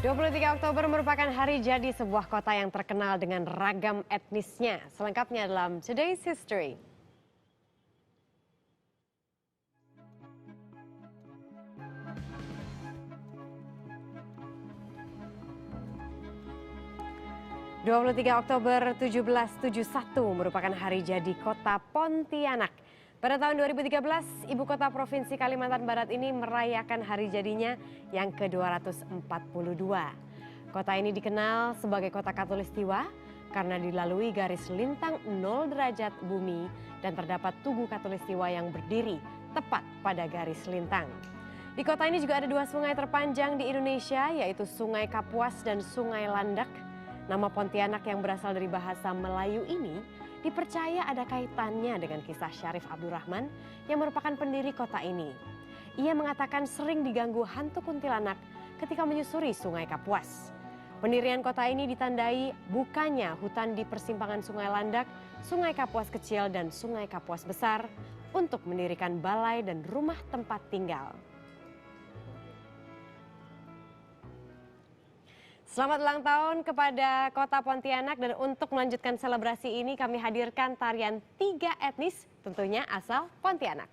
23 Oktober merupakan hari jadi sebuah kota yang terkenal dengan ragam etnisnya. Selengkapnya dalam Today's History. Oktober 1771 merupakan hari jadi kota Pontianak. Pada tahun 2013, ibu kota Provinsi Kalimantan Barat ini merayakan hari jadinya yang ke-242. Kota ini dikenal sebagai kota Khatulistiwa karena dilalui garis lintang 0 derajat bumi dan terdapat tugu Khatulistiwa yang berdiri tepat pada garis lintang. Di kota ini juga ada 2 sungai terpanjang di Indonesia, yaitu Sungai Kapuas dan Sungai Landak. Nama Pontianak yang berasal dari bahasa Melayu ini dipercaya ada kaitannya dengan kisah Syarif Abdurrahman yang merupakan pendiri kota ini. Ia mengatakan sering diganggu hantu kuntilanak ketika menyusuri Sungai Kapuas. Pendirian kota ini ditandai bukanya hutan di persimpangan Sungai Landak, Sungai Kapuas Kecil dan Sungai Kapuas Besar untuk mendirikan balai dan rumah tempat tinggal. Selamat ulang tahun kepada Kota Pontianak, dan untuk melanjutkan selebrasi ini kami hadirkan tarian 3 etnis tentunya asal Pontianak.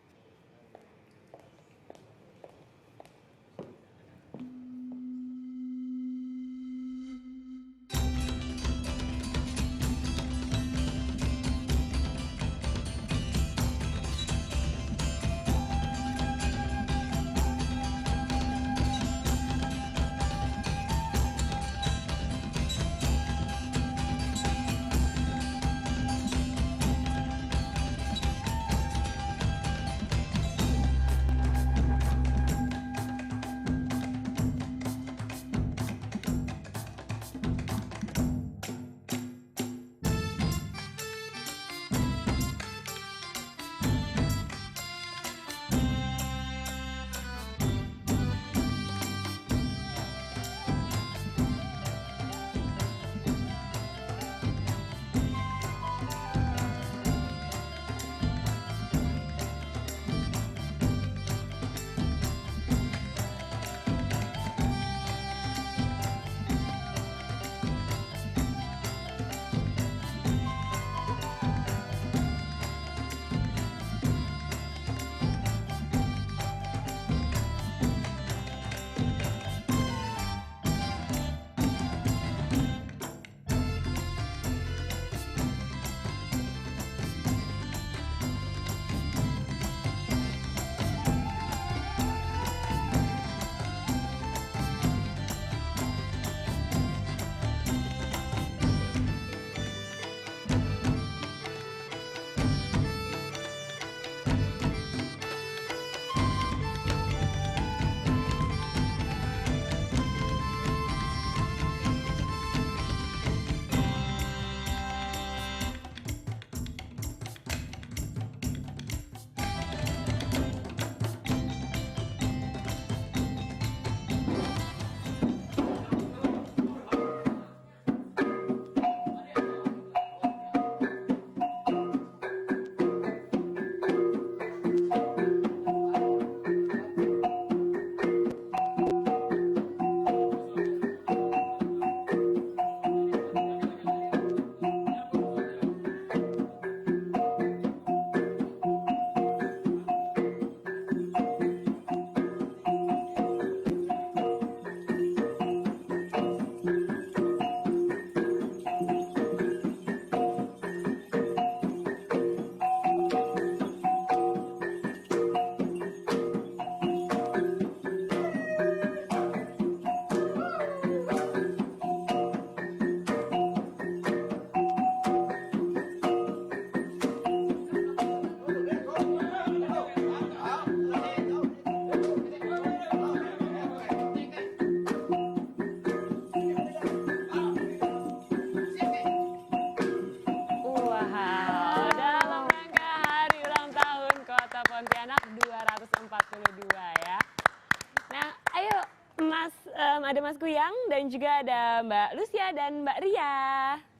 Ada Mas Kuyang dan juga ada Mbak Lucia dan Mbak Ria.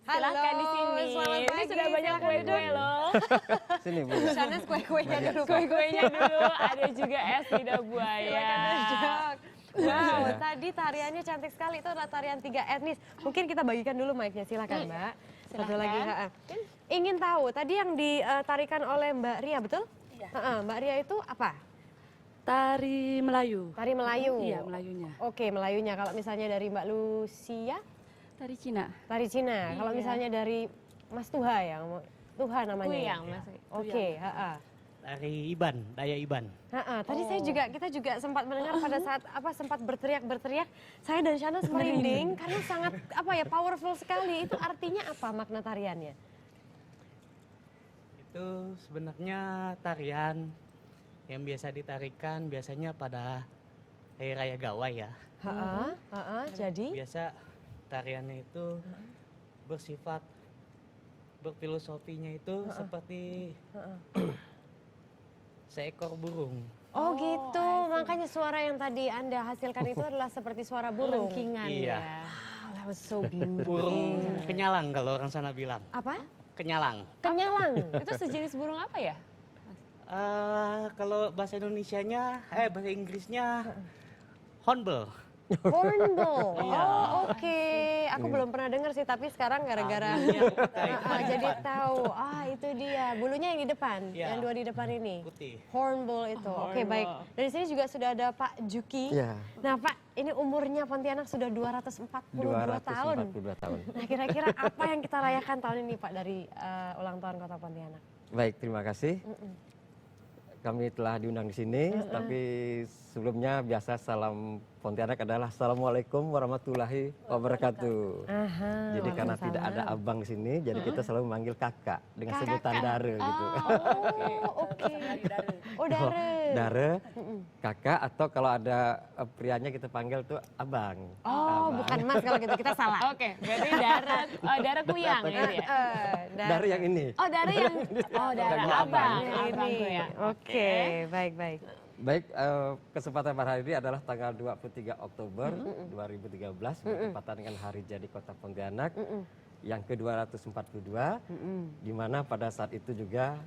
Silakan di sini. Ini sudah banyak kue-kue loh. Sini Bu. Sana kue-kuenya dulu. Kue-kuenya dulu. Ada juga es lidah buaya. Wow, tadi tariannya cantik sekali. Itu adalah tarian 3 etnis. Mungkin kita bagikan dulu mic-nya, silakan Mbak. Satu lagi. Ingin tahu, tadi yang ditarikan oleh Mbak Ria, betul? Iya. Mbak Ria itu apa? Tari Melayu. Tari Melayu? Iya, Melayunya. Oke, Melayunya. Kalau misalnya dari Mbak Lucia? Tari Cina. Tari Cina. Kalau misalnya dari Mas Tuha ya? Tuha namanya. Kuyang, Mas. Oke, Dari Iban, Daya Iban. Tadi kita juga sempat mendengar pada saat sempat berteriak-berteriak, saya dan Shana merinding karena sangat powerful sekali. Itu artinya apa makna tariannya? Itu sebenarnya tarian yang biasa ditarikan biasanya pada Hari Raya Gawai ya. Jadi Biasa tariannya itu bersifat berfilosofinya itu seperti seekor burung. oh gitu, makanya suara yang tadi Anda hasilkan itu adalah seperti suara burung. Lengkingan Iya. ya. Wow, that was so beautiful. Burung kenyalang kalau orang sana bilang. Apa? Kenyalang. Kenyalang. Itu sejenis burung apa ya? Kalau bahasa Indonesianya, bahasa Inggrisnya hornbill. Hornbill. Iya. Oh, oke. Aku belum pernah dengar sih, tapi sekarang gara-gara jadi tahu. Itu dia. Bulunya yang di depan, Iya. yang 2 di depan ini. Putih. Hornbill itu. Oke, baik. Dari sini juga sudah ada Pak Juki. Iya. Nah, Pak, ini umurnya Pontianak sudah 242 tahun. 242 tahun. Nah, kira-kira apa yang kita rayakan tahun ini, Pak, dari ulang tahun Kota Pontianak? Baik, terima kasih. Kami telah diundang di sini, tapi sebelumnya biasa salam Pontianak adalah Assalamualaikum warahmatullahi wabarakatuh. Jadi karena tidak ada abang di sini, jadi kita selalu memanggil kakak dengan sebutan dare gitu. Oke. Oh, dare. Dare, kakak, atau kalau ada prianya kita panggil tuh abang. Oh, bukan mas kalau gitu, kita salah. Oke, berarti darah kuyang gitu ya? Dare yang ini. Oh, darah yang, darah abang. Abang Ini. kuyang. Oke, baik. Baik, kesempatan pada hari ini adalah tanggal 23 Oktober 2013 bertepatan dengan hari jadi Kota Pontianak yang ke-242, di mana pada saat itu juga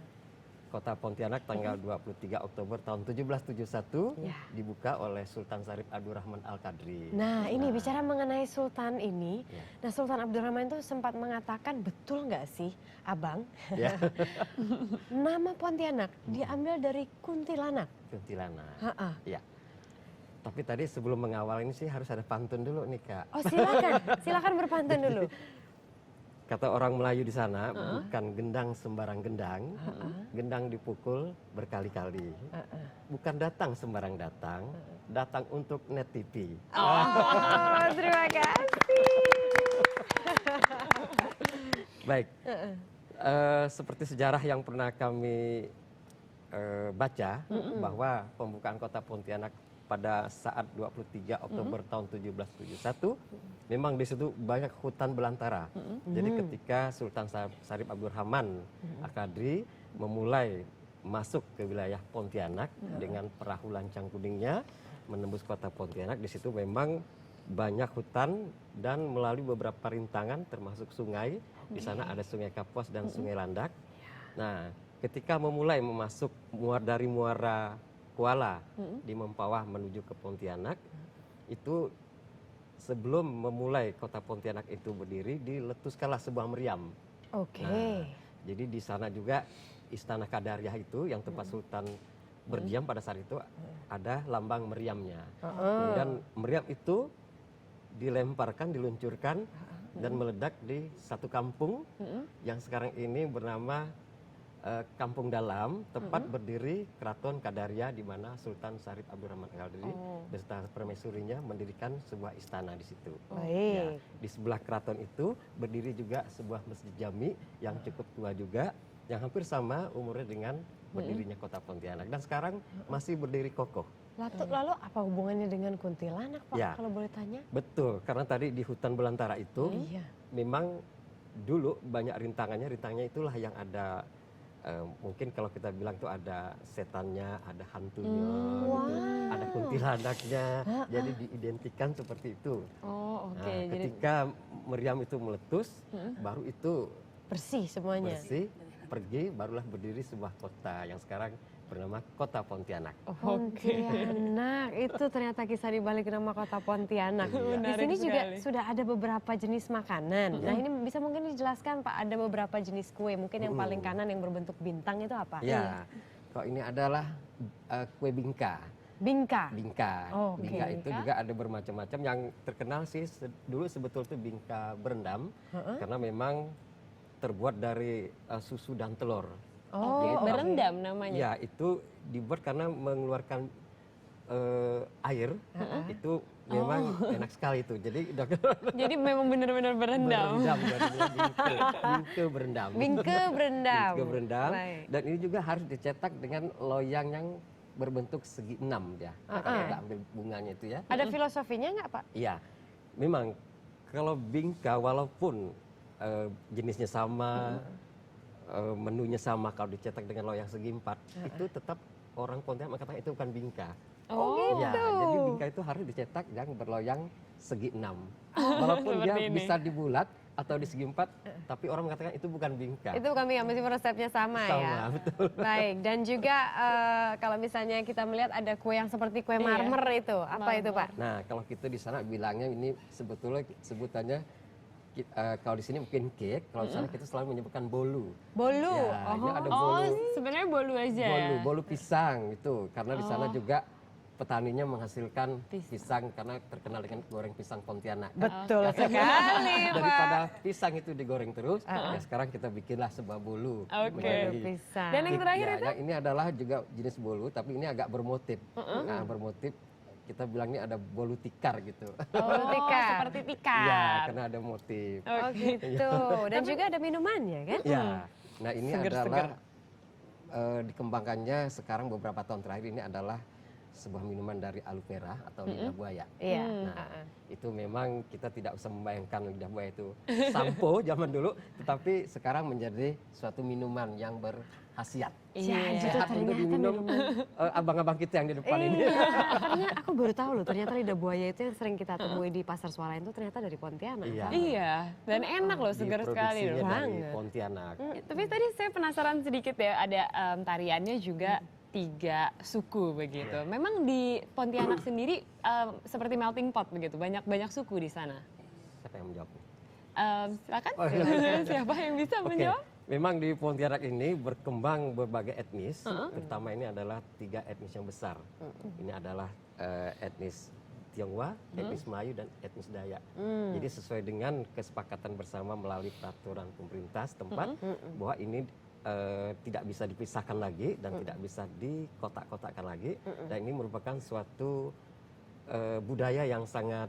Kota Pontianak tanggal 23 Oktober tahun 1771 dibuka oleh Sultan Syarif Abdurrahman Al-Qadri. Nah, ini bicara mengenai Sultan ini. Nah, Sultan Abdurrahman itu sempat mengatakan, betul nggak sih, Abang? Ya. Nama Pontianak diambil dari kuntilanak. Kuntilanak. Ya. Tapi tadi sebelum mengawal ini sih harus ada pantun dulu nih, Kak. Oh, silakan berpantun dulu. Kata orang Melayu di sana, bukan gendang sembarang gendang, gendang dipukul berkali-kali. Bukan datang sembarang datang, datang untuk net TV. Oh, terima kasih. Baik, seperti sejarah yang pernah kami baca, bahwa pembukaan Kota Pontianak pada saat 23 Oktober tahun 1771, memang di situ banyak hutan belantara. Jadi ketika Sultan Syarif Abdurrahman Al-Qadri memulai masuk ke wilayah Pontianak dengan perahu lancang kuningnya menembus Kota Pontianak, di situ memang banyak hutan dan melalui beberapa rintangan termasuk sungai. Di sana ada Sungai Kapos dan Sungai Landak. Nah, ketika memulai memasuk dari muara Kuala di Mempawah menuju ke Pontianak, itu sebelum memulai Kota Pontianak itu berdiri, diletuskanlah sebuah meriam. Oke. Nah, jadi di sana juga Istana Kadariah itu yang tempat Sultan berdiam pada saat itu ada lambang meriamnya. Kemudian meriam itu dilemparkan, diluncurkan dan meledak di satu kampung yang sekarang ini bernama Kampung Dalam, tempat berdiri Keraton Kadaria, di mana Sultan Syarif Abdurrahman Al-Qadri beserta permaisurinya mendirikan sebuah istana di situ. Ya, di sebelah keraton itu berdiri juga sebuah masjid jami yang cukup tua juga, yang hampir sama umurnya dengan berdirinya Kota Pontianak, dan sekarang masih berdiri kokoh. Lalu apa hubungannya dengan kuntilanak, Pak, Ya. kalau boleh tanya? Betul, karena tadi di hutan belantara itu memang dulu banyak rintangannya itulah yang ada. Mungkin kalau kita bilang tuh ada setannya, ada hantunya, gitu, ada kuntilanaknya, jadi diidentikan seperti itu. Oh, oke. Nah, ketika meriam itu meletus, baru itu Bersih semuanya. bersih, pergi, barulah berdiri sebuah kota yang sekarang bernama Kota Pontianak. Pontianak, itu ternyata kisah di balik nama kota Pontianak. Di Menarik sini juga sekali. sudah ada beberapa jenis makanan. Nah ini bisa mungkin dijelaskan Pak, ada beberapa jenis kue. Mungkin yang paling kanan yang berbentuk bintang itu apa? Ya, kalau ini adalah kue bingka. Bingka. Bingka. Oh, oke. Bingka itu juga ada bermacam-macam. Yang terkenal sih dulu sebetulnya itu bingka berendam, karena memang terbuat dari susu dan telur. Oh, Berendam namanya. Ya, itu dibuat karena mengeluarkan air. Itu memang enak sekali itu. Jadi Jadi memang benar-benar berendam. berendam jadinya bingke berendam. bingke berendam. Bingke berendam. Baik. Dan ini juga harus dicetak dengan loyang yang berbentuk segi 6 ya. Kalau kita ambil bunganya itu ya. Ada filosofinya nggak Pak? Iya, memang kalau bingka walaupun jenisnya sama, menunya sama, kalau dicetak dengan loyang segi 4, itu tetap orang Pontianak mengatakan itu bukan bingka. Oh, Ya, jadi bingka itu harus dicetak yang berloyang segi 6. Walaupun dia Seperti ini. bisa dibulat atau di segi 4, tapi orang mengatakan itu bukan bingka. itu bukan bingka, meskipun resepnya sama ya. Sama, betul. Baik, dan juga kalau misalnya kita melihat ada kue yang seperti kue marmer itu, apa itu Pak? Nah, kalau kita di sana bilangnya ini sebetulnya sebutannya kalau di sini mungkin cake, kalau di sana kita selalu menyebutkan bolu. Bolu. Ya, ini ada Oh, bolu, sebenarnya bolu aja. bolu pisang itu, karena di sana juga petaninya menghasilkan pisang karena terkenal dengan goreng pisang Pontianak. Betul sekali Pak. Daripada pisang itu digoreng terus, ya sekarang kita bikinlah sebuah bolu. Oke. menjadi- Pisang. Dan yang terakhir Ya, itu? yang ini adalah juga jenis bolu, tapi ini agak bermotif. Nah, bermotif kita bilang ini ada bolu tikar gitu. Bolu tikar. Seperti tikar. Ya, karena ada motif. Oh gitu. Dan juga ada minumannya kan? Ya, nah ini Seger-seger. adalah dikembangkannya sekarang beberapa tahun terakhir ini adalah sebuah minuman dari aloe vera atau lidah buaya. Iya. Nah, itu memang kita tidak usah membayangkan lidah buaya itu sampo zaman dulu, tetapi sekarang menjadi suatu minuman yang berkhasiat. Iya. Sehat untuk diminum abang-abang kita yang di depan ini. Iya, ternyata aku baru tahu loh, ternyata lidah buaya itu yang sering kita temui di pasar swalayan itu ternyata dari Pontianak. Iya. Iya, dan enak loh, segar sekali loh. Diproduksinya dari Banget. Pontianak. Tapi tadi saya penasaran sedikit ya, ada tariannya juga 3 suku begitu. Memang di Pontianak sendiri seperti melting pot begitu, banyak suku di sana. Siapa yang menjawab? Silakan, Oh, iya. siapa yang bisa Oke, menjawab? memang di Pontianak ini berkembang berbagai etnis, terutama ini adalah 3 etnis yang besar. Ini adalah etnis Tionghoa, etnis Melayu, dan etnis Dayak. Jadi sesuai dengan kesepakatan bersama melalui peraturan pemerintah setempat, bahwa ini tidak bisa dipisahkan lagi dan tidak bisa dikotak-kotakkan lagi. Dan ini merupakan suatu budaya yang sangat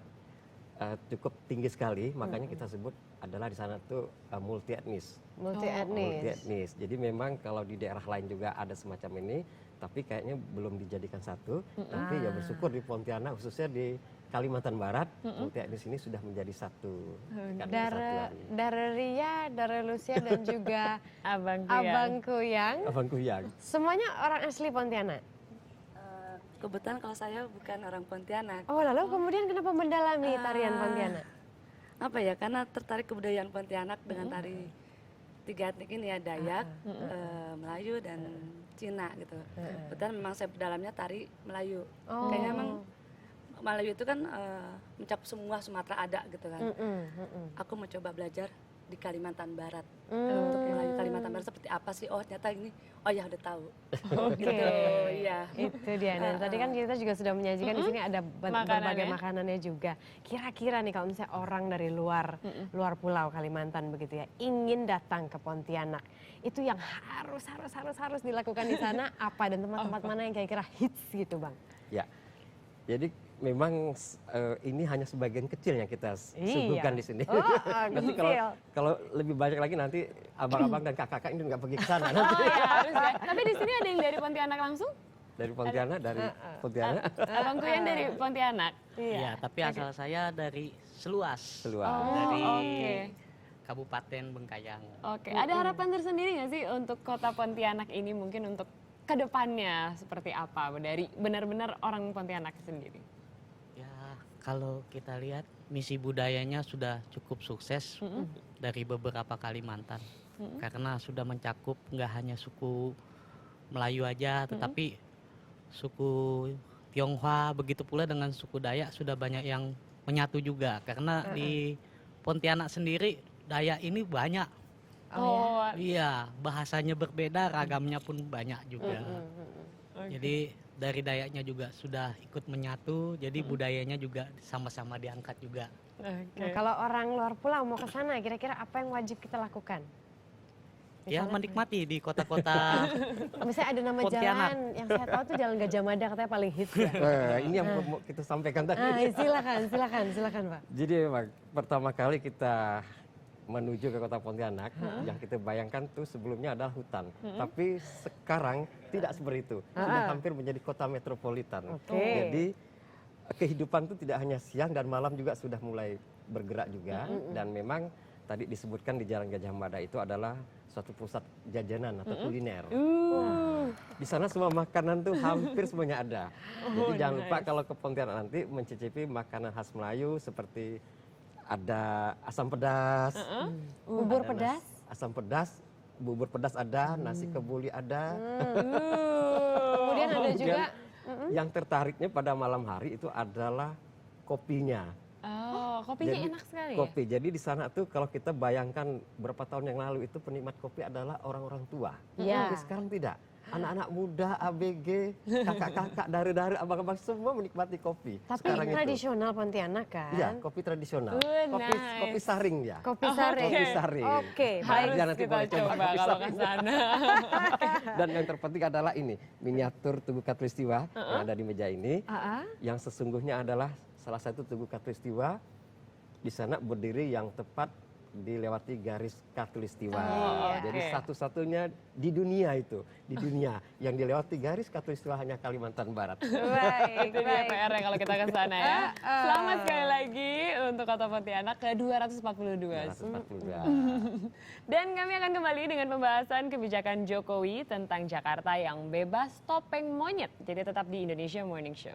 cukup tinggi sekali, makanya kita sebut adalah di sana tuh multi etnis. Multi Multi etnis. etnis. Jadi memang kalau di daerah lain juga ada semacam ini, tapi kayaknya belum dijadikan satu. Tapi ya bersyukur di Pontianak, khususnya di Kalimantan Barat, multi etnis ini sudah menjadi satu. Dara Ria, Dara Lucia dan juga Abang Abang Kuyang. Abang Kuyang. Semuanya orang asli Pontianak. Kebetulan kalau saya bukan orang Pontianak. Oh lalu kemudian kenapa mendalami tarian Pontianak? Apa ya? Karena tertarik kebudayaan Pontianak dengan tari 3 etnik ini ya, Dayak, Melayu dan Cina gitu. Kebetulan memang saya dalamnya tari Melayu. Oh. Kayaknya emang Melayu itu kan mencakup semua Sumatera ada gitu kan. Aku mau coba belajar di Kalimantan Barat. Untuk Melayu Kalimantan Barat seperti apa sih? Oh ternyata ini, oh ya udah tahu. Oke. Gitu, iya. Itu dia. Dan tadi kan kita juga sudah menyajikan di sini ada berbagai makanannya juga. Kira-kira nih kalau misalnya orang dari luar pulau Kalimantan begitu ya, ingin datang ke Pontianak, itu yang harus dilakukan di sana apa, dan tempat-tempat mana yang kira-kira hits gitu Bang? Ya. Jadi memang ini hanya sebagian kecil yang kita suguhkan di sini. Oh, Nanti kecil. kalau lebih banyak lagi nanti abang-abang dan kakak-kakak ini nggak pergi ke sana nanti. Oh ya harus ya. Tapi di sini ada yang dari Pontianak langsung? Dari Pontianak, dari Pontianak. Abang Kuyan dari Pontianak. Iya, tapi asal saya dari Seluas. Seluas. Dari oke. Kabupaten Bengkayang. Oke, ada harapan tersendiri nggak sih untuk kota Pontianak ini, mungkin untuk kedepannya seperti apa dari benar-benar orang Pontianak sendiri? Ya, kalau kita lihat misi budayanya sudah cukup sukses dari beberapa Kalimantan. Karena sudah mencakup nggak hanya suku Melayu aja, tetapi suku Tionghoa begitu pula dengan suku Dayak sudah banyak yang menyatu juga karena di Pontianak sendiri Dayak ini banyak. Oh, Iya, bahasanya berbeda, ragamnya pun banyak juga. Jadi dari Dayaknya juga sudah ikut menyatu, jadi budayanya juga sama-sama diangkat juga. Nah, kalau orang luar pulau mau ke sana, kira-kira apa yang wajib kita lakukan? Ya menikmati di kota-kota. Misalnya ada nama Pontianak. jalan yang saya tahu tuh Jalan Gajah Mada katanya paling hits ya. Ini yang mau kita sampaikan tadi. Silakan Pak. Jadi memang pertama kali kita menuju ke kota Pontianak, yang kita bayangkan tuh sebelumnya adalah hutan. Tapi sekarang tidak seperti itu. Sudah hampir menjadi kota metropolitan. Oke. Jadi kehidupan itu tidak hanya siang dan malam juga sudah mulai bergerak juga. Dan memang tadi disebutkan di Jalan Gajah Mada itu adalah suatu pusat jajanan atau kuliner. Di sana semua makanan tuh hampir semuanya ada. Jadi jangan lupa kalau ke Pontianak nanti mencicipi makanan khas Melayu seperti ada asam pedas, Bubur ada pedas. asam pedas, bubur pedas ada, nasi kebuli ada. Kemudian ada juga Yang tertariknya pada malam hari itu adalah kopinya. Oh, kopinya Jadi, enak sekali ya? Kopi. Jadi di sana tuh kalau kita bayangkan berapa tahun yang lalu itu penikmat kopi adalah orang-orang tua. Iya. Tapi sekarang tidak. Anak-anak muda, ABG, kakak-kakak, dari abang-abang semua menikmati kopi. Tapi sekarang itu. tradisional Pontianak kan? Iya, kopi tradisional. Nice. Kopi saring ya. Kopi sare. Kopi saring. Oke, Harus Dia nanti kita boleh coba coba kopi kalau saring. ke sana. Dan yang terpenting adalah ini, miniatur Tugu Katulistiwa yang ada di meja ini. Yang sesungguhnya adalah salah satu Tugu Katulistiwa. Di sana berdiri yang tepat dilewati garis Katulistiwa. Jadi satu-satunya di dunia itu, di dunia yang dilewati garis Katulistiwa hanya Kalimantan Barat. Baik, Itu dia PR ya kalau kita ke sana ya. Selamat sekali lagi untuk Kota Pontianak ke 242. 242. Dan kami akan kembali dengan pembahasan kebijakan Jokowi tentang Jakarta yang bebas topeng monyet. Jadi tetap di Indonesia Morning Show.